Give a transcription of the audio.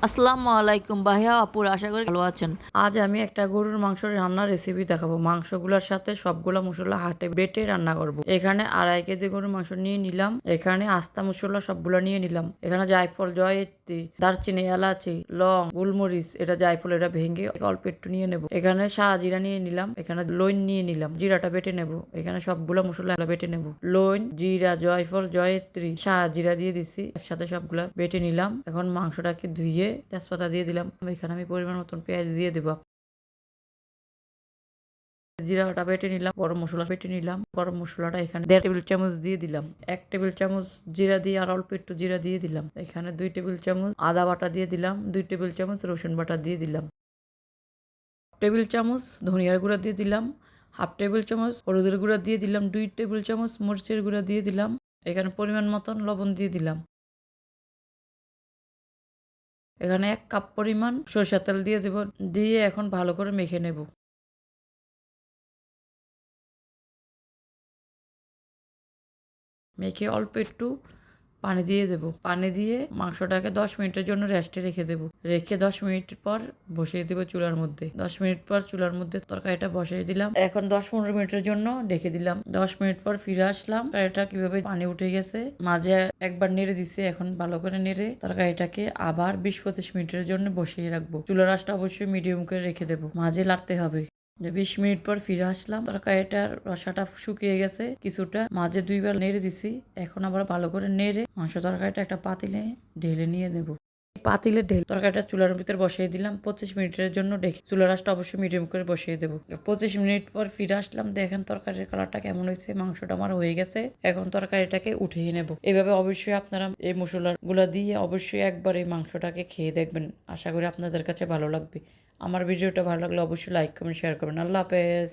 আসসালামু আলাইকুম ভাইয়া আপুর আশা করি ভালো আছেন। আজ আমি একটা গরুর মাংস রান্নার রেসিপি দেখাবো। মাংসগুলোর সাথে সবগুলো মশলা হাটে বেটে রান্না করব। এখানে 2.5 কেজি গরুর মাংস নিয়ে নিলাম। এখানে আস্তা মশলা সবগুলো নিয়ে নিলাম। এখানে জায়ফল, জয়িত্রী, দারচিনি, এলাচি, লং, গোলমরিচ, এটা জায়ফল, এটা ভেঙে অল্প একটু নিয়ে নেব। এখানে শাহজিরা নিয়ে নিলাম। এখানে লইন নিয়ে নিলাম, জিরাটা বেটে নেব। এখানে সবগুলো মশলা বেটে নেব। লইন, জিরা, জয়ফল, জয়িত্রী, শাহজিরা দিয়ে দিছি, একসাথে সবগুলা বেটে নিলাম। এখন মাংসটাকে ধুয়ে তেজপাতা দিয়ে দিলাম। এখানে আমি পরিমাণ মতন পেঁয়াজ দিয়ে দেবো। জিরাটা বেটে নিলাম, গরম মশলা বেটে নিলাম। গরম মশলাটা এখানে 1.5 টেবিল চামচ দিয়ে দিলাম। 1 টেবিল চামচ জিরা দিয়ে আর অল্প একটু জিরা দিয়ে দিলাম। এখানে 2 টেবিল চামচ আদা বাটা দিয়ে দিলাম। 2 টেবিল চামচ রসুন বাটা দিয়ে দিলাম। টেবিল চামচ ধনিয়ার গুঁড়া দিয়ে দিলাম। হাফ টেবিল চামচ হলুদের গুঁড়া দিয়ে দিলাম। 2 টেবিল চামচ মরিচের গুঁড়া দিয়ে দিলাম। এখানে পরিমাণ মতন লবণ দিয়ে দিলাম। এখানে 1 কাপ পরিমাণ সরিষার তেল দিয়ে দেব। দিয়ে এখন ভালো করে মেখে নেব। মেখে অল্প একটু পানি দিয়ে দেব। পানি দিয়ে মাংসটাকে 10 মিনিটের জন্য রেস্টে রেখে দেব। রেখে 10 মিনিট পর বসিয়ে দেব চুলার মধ্যে। 10 মিনিট পর চুলার মধ্যে তরকারিটা বসিয়ে দিলাম। এখন 10-15 মিনিটের জন্য ঢেকে দিলাম। 10 মিনিট পর ফিরে আসলাম। তরকারিটা কিভাবে পানি উঠে গেছে, মাঝে একবার নেড়ে দিছে। এখন ভালো করে নেড়ে তরকারিটাকে আবার 20-25 মিনিটের জন্য বসিয়ে রাখবো। চুলার আঁচটা অবশ্যই মিডিয়াম করে রেখে দেবো। মাঝে লাড়তে হবে। 20 মিনিট পর ফিরে আসলাম। তরকারিটার রসাটা শুকিয়ে গেছে কিছুটা। মাঝে 2বার নেড়ে দিছি। এখন আবার ভালো করে নেড়ে মাংস তরকারিটা একটা পাতিলে ঢেলে নিয়ে নেব। পাতিলে ঢেলে তরকারিটা চুলার ভিতরে বসিয়ে দিলাম। 25 মিনিটের জন্য ডেকে চুলার আঁচটা অবশ্যই মিডিয়াম করে বসিয়ে দেবো। 25 মিনিট পর ফিরে আসলাম। দেখেন তরকারির কালারটা কেমন হয়েছে। মাংসটা আমার হয়ে গেছে। এখন তরকারিটাকে উঠিয়ে নেব। এভাবে অবশ্যই আপনারা এই মশলাগুলো দিয়ে অবশ্যই একবার এই মাংসটাকে খেয়ে দেখবেন। আশা করি আপনাদের কাছে ভালো লাগবে। আমার ভিডিওটা ভালো লাগলে অবশ্যই লাইক কমেন্ট শেয়ার করবেন। আল্লাহ হাফেজ।